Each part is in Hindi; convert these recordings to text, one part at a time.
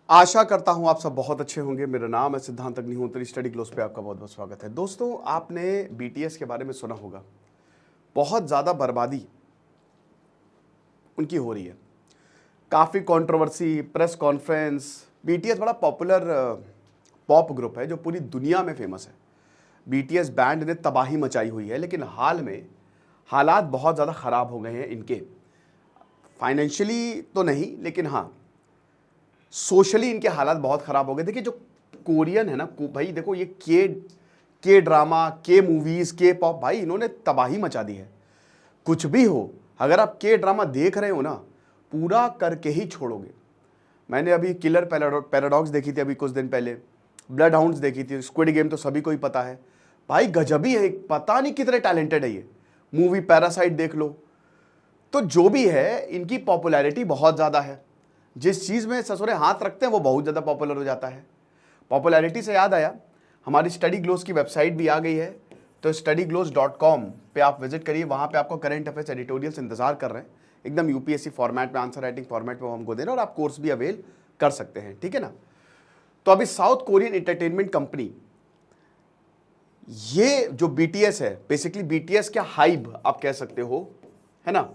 आशा करता हूं आप सब बहुत अच्छे होंगे। मेरा नाम है सिद्धांत अग्निहोत्री। स्टडी क्लोज पे आपका बहुत बहुत स्वागत है। दोस्तों, आपने बीटीएस के बारे में सुना होगा। बहुत ज़्यादा बर्बादी उनकी हो रही है, काफ़ी कंट्रोवर्सी, प्रेस कॉन्फ्रेंस। बीटीएस बड़ा पॉपुलर पॉप ग्रुप है जो पूरी दुनिया में फेमस है। बीटीएस बैंड ने तबाही मचाई हुई है, लेकिन हाल में हालात बहुत ज़्यादा ख़राब हो गए हैं इनके। फाइनेंशियली तो नहीं, लेकिन हाँ, सोशली इनके हालात बहुत ख़राब हो गए। देखिए, जो कोरियन है ना भाई, देखो ये के ड्रामा, के मूवीज़, के पॉप, भाई इन्होंने तबाही मचा दी है। कुछ भी हो, अगर आप के ड्रामा देख रहे हो ना, पूरा करके ही छोड़ोगे। मैंने अभी किलर पैराडॉक्स देखी थी अभी कुछ दिन पहले, ब्लड हाउंड्स देखी थी, स्क्विड गेम तो सभी को ही पता है। भाई गजबी है, पता नहीं कितने टैलेंटेड है ये। मूवी पैरासाइट देख लो। तो जो भी है, इनकी पॉपुलैरिटी बहुत ज़्यादा है। जिस चीज़ में ससुरे हाथ रखते हैं वो बहुत ज़्यादा पॉपुलर हो जाता है। पॉपुलैरिटी से याद आया, हमारी स्टडी ग्लोज की वेबसाइट भी आ गई है। तो studyglose.com पे आप विजिट करिए। वहाँ पे आपको करंट अफेयर्स एडिटोरियल्स इंतजार कर रहे हैं, एकदम यूपीएससी फॉर्मेट में, आंसर राइटिंग फॉर्मेट में वो हमको दे रहे हैं, और आप कोर्स भी अवेल कर सकते हैं, ठीक है ना। तो अभी साउथ कोरियन एंटरटेनमेंट कंपनी, ये जो बीटीएस है, बेसिकली बीटीएस क्या हाइब आप कह सकते हो, है ना।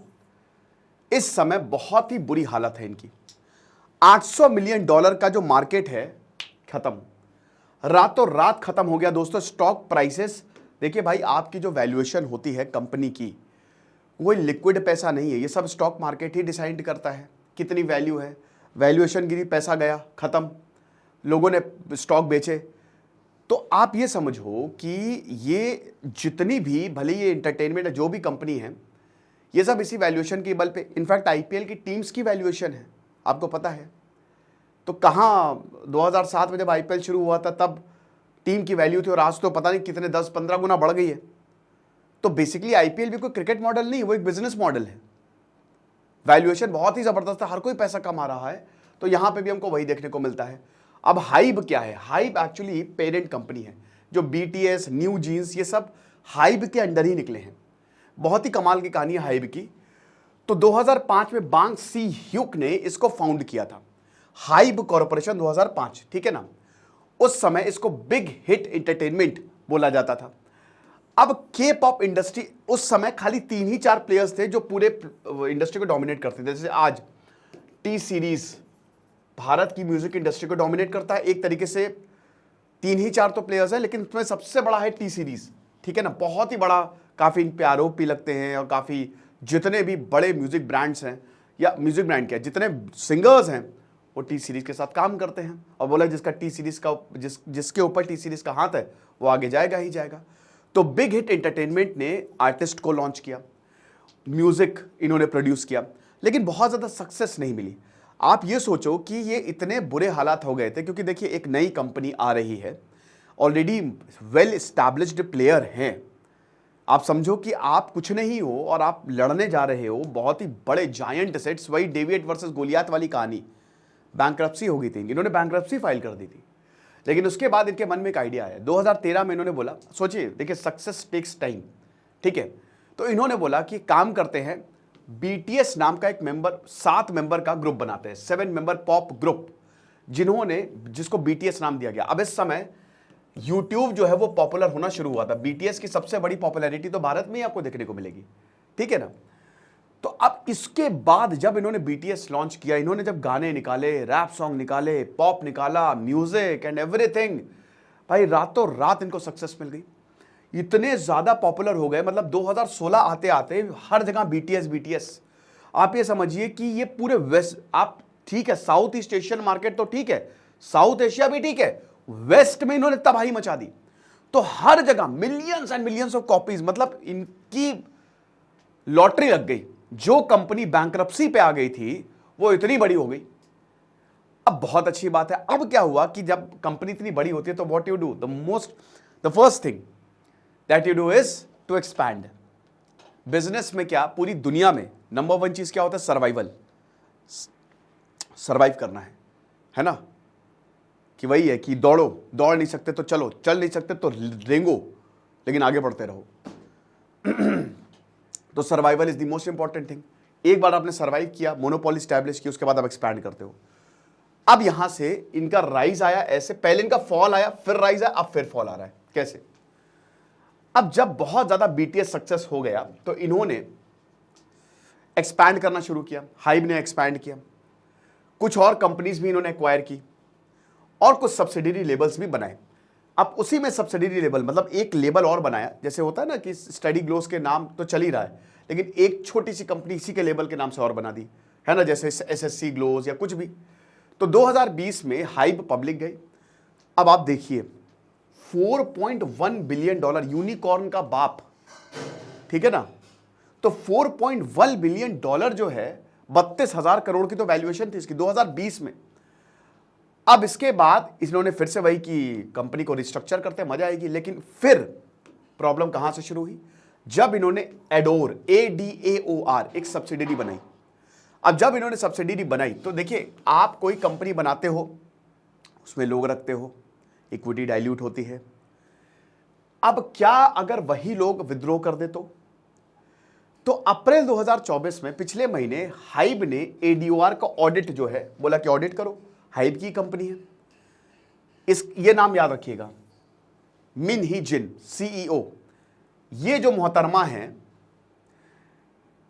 इस समय बहुत ही बुरी हालत है इनकी। $800 मिलियन का जो मार्केट है, खत्म, रातों रात खत्म हो गया दोस्तों। स्टॉक प्राइसेस देखिए भाई, आपकी जो वैल्यूएशन होती है कंपनी की, वो लिक्विड पैसा नहीं है। ये सब स्टॉक मार्केट ही डिसाइड करता है कितनी वैल्यू है। वैल्यूएशन गिरी, पैसा गया, खत्म, लोगों ने स्टॉक बेचे। तो आप ये समझो कि ये जितनी भी, भले ये एंटरटेनमेंट है, जो भी कंपनी है, ये सब इसी वैल्यूएशन के बल पे। इनफैक्ट आईपीएल की टीम्स की वैल्यूएशन है, आपको पता है। तो कहाँ 2007 में जब आईपीएल शुरू हुआ था तब टीम की वैल्यू थी, और आज तो पता नहीं कितने 10-15 गुना बढ़ गई है। तो बेसिकली आईपीएल भी कोई क्रिकेट मॉडल नहीं, वो एक बिजनेस मॉडल है। वैल्यूएशन बहुत ही जबरदस्त है, हर कोई पैसा कमा रहा है। तो यहां पे भी हमको वही देखने को मिलता है। अब हाइब क्या है? हाइब एक्चुअली पेरेंट कंपनी है। जो बीटीएस, न्यू जीन्स, ये सब हाइब के अंडर ही निकले हैं। बहुत ही कमाल की कहानी है हाइब की। तो 2005 में बांग सी ह्यूक ने इसको फाउंड किया था, हाइब कॉर्पोरेशन 2005, ठीक है ना। उस समय इसको बिग हिट एंटरटेनमेंट बोला जाता था। अब के पॉप इंडस्ट्री, उस समय खाली 3 ही 4 प्लेयर्स थे जो पूरे इंडस्ट्री को डोमिनेट करते थे। जैसे आज टी सीरीज भारत की म्यूजिक इंडस्ट्री को डोमिनेट करता है एक तरीके से। 3 ही 4 तो प्लेयर्स है, लेकिन उसमें सबसे बड़ा है टी सीरीज, ठीक है ना। बहुत ही बड़ा, काफी इन पे आरोप भी लगते हैं, और काफी जितने भी बड़े म्यूजिक ब्रांड्स हैं, या म्यूजिक ब्रांड क्या, जितने सिंगर्स हैं, वो टी सीरीज के साथ काम करते हैं। और बोला जिसका टी सीरीज का, जिसके ऊपर टी सीरीज का हाथ है, वो आगे जाएगा ही जाएगा। तो बिग हिट एंटरटेनमेंट ने आर्टिस्ट को लॉन्च किया, म्यूजिक इन्होंने प्रोड्यूस किया, लेकिन बहुत ज़्यादा सक्सेस नहीं मिली। आप ये सोचो कि ये इतने बुरे हालात हो गए थे क्योंकि देखिए, एक नई कंपनी आ रही है, ऑलरेडी वेल एस्टैब्लिश्ड प्लेयर हैं। आप समझो कि आप कुछ नहीं हो और आप लड़ने जा रहे हो बहुत ही बड़े जायंट एसेट्स। वही डेविड वर्सेस गोलियात वाली कहानी, बैंक्रप्सी हो गई थी, इन्होंने बैंक्रप्सी फाइल कर दी थी। लेकिन उसके बाद इनके मन में एक आइडिया आया 2013 में। इन्होंने बोला, सोचिए, देखिए सक्सेस टेक्स टाइम, ठीक है। तो इन्होंने बोला कि काम करते हैं, बीटीएस नाम का एक मेंबर, 7 मेंबर का ग्रुप बनाते हैं, 7 मेंबर पॉप ग्रुप, जिसको बीटीएस नाम दिया गया। अब इस समय यूट्यूब जो है वो पॉपुलर होना शुरू हुआ था। बीटीएस की सबसे बड़ी पॉपुलैरिटी तो भारत में ही आपको देखने को मिलेगी, ठीक है ना। तो अब इसके बाद जब इन्होंने बीटीएस लॉन्च किया, इन्होंने जब गाने निकाले, रैप सॉन्ग निकाले, पॉप निकाला, म्यूजिक एंड एवरीथिंग, भाई रातों रात इनको सक्सेस मिल गई। इतने ज्यादा पॉपुलर हो गए, मतलब 2016 आते आते हर जगह बीटीएस बीटीएस। आप ये समझिए कि ये पूरे वेस्ट, आप ठीक है, साउथ ईस्ट एशियन मार्केट तो ठीक है, साउथ एशिया भी ठीक है, वेस्ट में इन्होंने तबाही मचा दी। तो हर जगह millions and millions of copies, मतलब इनकी लॉटरी लग गई। जो कंपनी बैंक्रप्सी पे आ गई थी वो इतनी बड़ी हो गई। अब बहुत अच्छी बात है। अब क्या हुआ कि जब कंपनी इतनी बड़ी होती है तो what you do, the first thing that you do is to expand. Business में क्या, पूरी दुनिया में नंबर 1 चीज क्या होता है? सर्वाइवल, सर्वाइव करना है ना। कि वही है कि दौड़ो, दौड़ नहीं सकते तो चलो, चल नहीं सकते तो रेंगो, लेकिन आगे बढ़ते रहो। तो survival is the most important thing. एक बार आपने सर्वाइव किया, मोनोपोली स्टैब्लिश की, उसके बाद आप एक्सपैंड करते हो। अब यहां से इनका राइज आया ऐसे, पहले इनका फॉल आया, फिर राइज आया, अब फिर फॉल आ रहा है। कैसे? अब जब बहुत ज्यादा बीटीएस सक्सेस हो गया तो इन्होंने एक्सपैंड करना शुरू किया, हाइब ने एक्सपैंड किया, कुछ और कंपनीज भी इन्होंने एक्वायर की और कुछ सब्सिडरी लेबल्स भी बनाए। अब उसी में सब्सिडरी लेबल मतलब एक लेबल और बनाया, जैसे होता है ना कि स्टडी ग्लोस के नाम तो चल ही रहा है, लेकिन एक छोटी सी कंपनी इसी के लेबल के नाम से और बना दी, है ना, जैसे एसएससी ग्लोस या कुछ भी। तो 2020 में हाइब पब्लिक गई। अब आप देखिए $4.1 बिलियन, यूनिकॉर्न का बाप, ठीक है ना। तो $4.1 बिलियन जो है, 32,000 करोड़ की तो वैल्यूएशन थी इसकी 2020 में। अब इसके बाद इन्होंने फिर से वही कि कंपनी को रिस्ट्रक्चर करते मजा आएगी, लेकिन फिर प्रॉब्लम कहां से शुरू हुई? जब इन्होंने एडोर, ADAOR एक सब्सिडरी बनाई। अब जब इन्होंने सब्सिडरी बनाई तो देखिए, आप कोई कंपनी बनाते हो, उसमें लोग रखते हो, इक्विटी डाइल्यूट होती है। अब क्या अगर वही लोग विद्रोह कर दे तो अप्रैल 2024 में पिछले महीने हाइब ने ADOR का ऑडिट जो है बोला कि ऑडिट करो, हाइब की कंपनी है। ये नाम याद रखिएगा, मिन ही जिन, CEO। ये जो मोहतरमा है,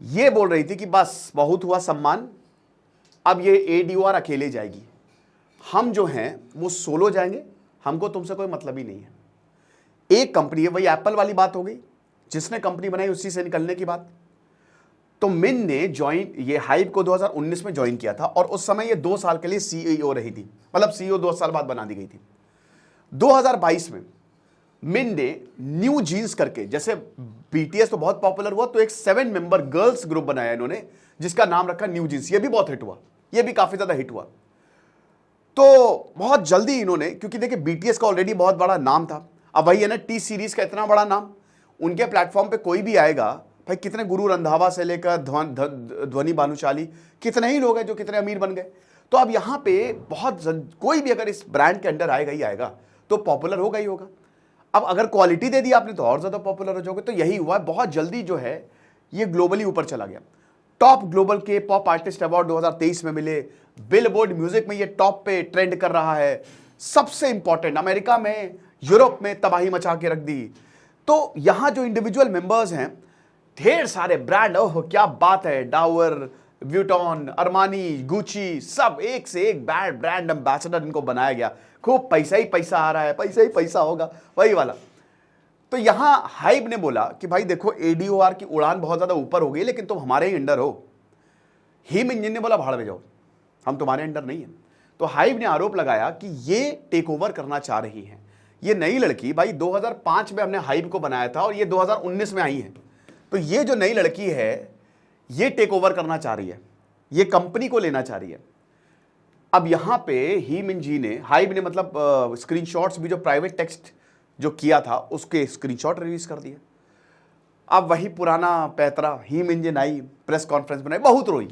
ये बोल रही थी कि बस बहुत हुआ सम्मान, अब ये ADOR अकेले जाएगी, हम जो हैं वो सोलो जाएंगे, हमको तुमसे कोई मतलब ही नहीं है। एक कंपनी है, वही एप्पल वाली बात हो गई, जिसने कंपनी बनाई उसी से निकलने की बात। तो मिन ने ज्वाइन ये हाइब को 2019 में ज्वाइन किया था और उस समय ये 2 साल के लिए CEO रही थी, मतलब CEO 2 साल बाद बना दी गई थी। 2022 में मिन ने न्यू जीन्स करके, जैसे BTS तो बहुत पॉपुलर हुआ तो एक 7 मेंबर गर्ल्स ग्रुप बनाया इन्होंने, जिसका नाम रखा न्यू जीन्स। ये भी बहुत हिट हुआ, ये भी काफी ज्यादा हिट हुआ। तो बहुत जल्दी इन्होंने, क्योंकि देखिए BTS का ऑलरेडी बहुत बड़ा नाम था, अब वही है ना T सीरीज का इतना बड़ा नाम, उनके प्लेटफॉर्म पे कोई भी आएगा, भाई कितने गुरु रंधावा से लेकर ध्वनि भानुशाली, कितने ही लोग हैं जो कितने अमीर बन गए। तो अब यहां पे बहुत कोई भी अगर इस ब्रांड के अंडर आएगा ही आएगा तो पॉपुलर होगा ही होगा। अब अगर क्वालिटी दे दी आपने तो और ज्यादा पॉपुलर हो जाओगे। तो यही हुआ, बहुत जल्दी जो है ये ग्लोबली यूपर चला गया। टॉप ग्लोबल के पॉप आर्टिस्ट अवार्ड 2023 में मिले, बिलबोर्ड म्यूजिक में ये टॉप पे ट्रेंड कर रहा है, सबसे इंपॉर्टेंट अमेरिका में, यूरोप में तबाही मचा के रख दी। तो यहां जो इंडिविजुअल मेंबर्स हैं, ढेर सारे ब्रांड, ओह क्या बात है, डावर, व्यूटॉन, अरमानी, गुची, सब एक से एक ब्रांड एम्बेसडर इनको बनाया गया। खूब पैसा ही पैसा आ रहा है, पैसा ही पैसा होगा, वही वाला। तो यहां हाइब ने बोला कि भाई देखो ADOR की उड़ान बहुत ज्यादा ऊपर हो गई, लेकिन तुम हमारे ही अंडर हो। हिम इंजन ने बोला भाड़ में जाओ, हम तुम्हारे अंडर नहीं है। तो हाइब ने आरोप लगाया कि ये टेक ओवर करना चाह रही है। ये नई लड़की, भाई 2005 में हमने हाइब को बनाया था और ये 2019 में आई है। तो ये जो नई लड़की है ये टेक ओवर करना चाह रही है, ये कंपनी को लेना चाह रही है। अब यहां पे ही मिन जी ने, हाइब ने मतलब स्क्रीनशॉट्स भी जो प्राइवेट टेक्स्ट जो किया था उसके स्क्रीनशॉट रिलीज कर दिए। अब वही पुराना पैतरा, ही मिन जी आई, प्रेस कॉन्फ्रेंस बनाई, बहुत रोई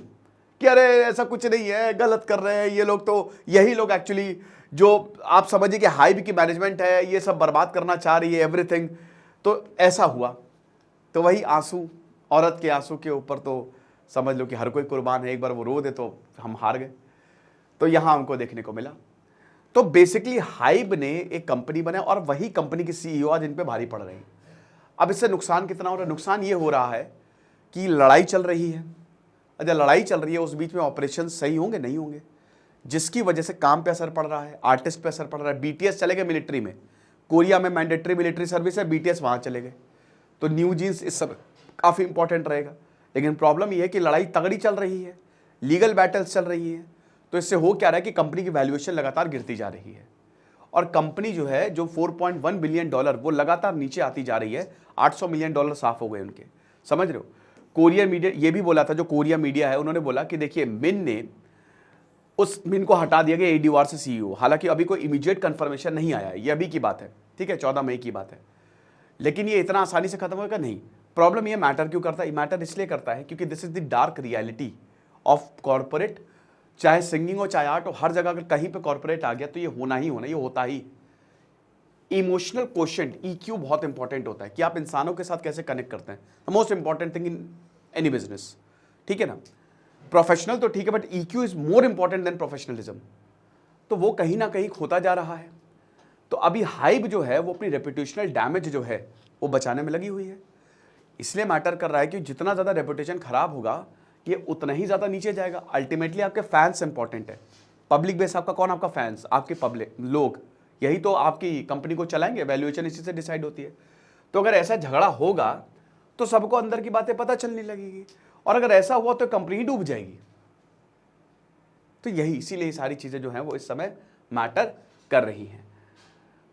कि अरे ऐसा कुछ नहीं है, गलत कर रहे हैं ये लोग। तो यही लोग एक्चुअली जो आप समझिए कि हाइब की मैनेजमेंट है, ये सब बर्बाद करना चाह रही है एवरीथिंग। तो ऐसा हुआ। तो वही आंसू, औरत के आंसू के ऊपर तो समझ लो कि हर कोई कुर्बान है, एक बार वो रो दे तो हम हार गए। तो यहां हमको देखने को मिला। तो बेसिकली हाइब ने एक कंपनी बनाई और वही कंपनी के CEO आज इन पे भारी पड़ रहे हैं। अब इससे नुकसान कितना हो रहा है? नुकसान ये हो रहा है कि लड़ाई चल रही है। अगर लड़ाई चल रही है उस बीच में ऑपरेशन सही होंगे नहीं होंगे, जिसकी वजह से काम पे असर पड़ रहा है, आर्टिस्ट पे असर पड़ रहा है। BTS चले गए मिलिट्री में, कोरिया में मैंडेटरी मिलिट्री सर्विस है, BTS वहां चले गए। तो न्यू जीन्स इस सब काफी इंपॉर्टेंट रहेगा। लेकिन प्रॉब्लम यह है कि लड़ाई तगड़ी चल रही है, लीगल बैटल्स चल रही है। तो इससे हो क्या रहा है कि कंपनी की वैल्यूएशन लगातार गिरती जा रही है और कंपनी जो है जो $4.1 बिलियन वो लगातार नीचे आती जा रही है। $800 मिलियन साफ हो गए उनके, समझ रहे हो। कोरिया मीडिया ये भी बोला था, जो कोरिया मीडिया है उन्होंने बोला कि देखिए मिन को हटा दिया गया ADOR से CEO। हालांकि अभी कोई इमीडिएट कंफर्मेशन नहीं आया है, ये अभी की बात है, ठीक है, 14 मई की बात है। लेकिन ये इतना आसानी से खत्म होगा नहीं। प्रॉब्लम ये मैटर क्यों करता है? मैटर इसलिए करता है क्योंकि this is the dark reality of corporate. चाहे सिंगिंग हो चाहे आर्ट हो, हर जगह अगर कहीं पे कॉर्पोरेट आ गया तो ये होना ही होना, ये होता ही। इमोशनल क्वोशेंट EQ बहुत इंपॉर्टेंट होता है कि आप इंसानों के साथ कैसे कनेक्ट करते हैं। The most important thing in any business, ठीक है ना। प्रोफेशनल तो ठीक है, but EQ is more important than professionalism. तो वो कहीं ना कहीं खोता जा रहा है। तो अभी हाइप जो है वो अपनी रेपुटेशनल डैमेज जो है वो बचाने में लगी हुई है। इसलिए मैटर कर रहा है कि जितना ज़्यादा रेपुटेशन खराब होगा ये उतना ही ज़्यादा नीचे जाएगा। अल्टीमेटली आपके फैंस इंपॉर्टेंट है। पब्लिक बेस आपका कौन? आपका फैंस, आपके पब्लिक लोग, यही तो आपकी कंपनी को चलाएंगे। वैल्यूएशन इसी से डिसाइड होती है। तो अगर ऐसा झगड़ा होगा तो सबको अंदर की बातें पता चलने लगेगी, और अगर ऐसा हुआ तो कंपनी डूब जाएगी। तो यही, इसीलिए सारी चीजें जो हैं वो इस समय मैटर कर रही हैं।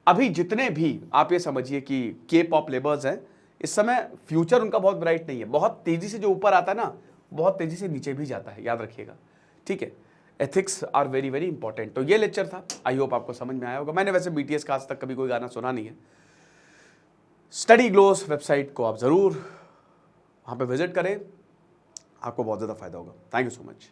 अभी जितने भी आप ये समझिए कि के पॉप लेबर्स हैं, इस समय फ्यूचर उनका बहुत ब्राइट नहीं है। बहुत तेजी से जो ऊपर आता है ना, बहुत तेजी से नीचे भी जाता है, याद रखिएगा, ठीक है। Ethics are very very important. तो ये लेक्चर था, आई होप आपको समझ में आया होगा। मैंने वैसे बीटीएस का आज तक कभी कोई गाना सुना नहीं है। स्टडी ग्लोस वेबसाइट को आप जरूर वहां पे विजिट करें, आपको बहुत ज्यादा फायदा होगा। Thank you so much.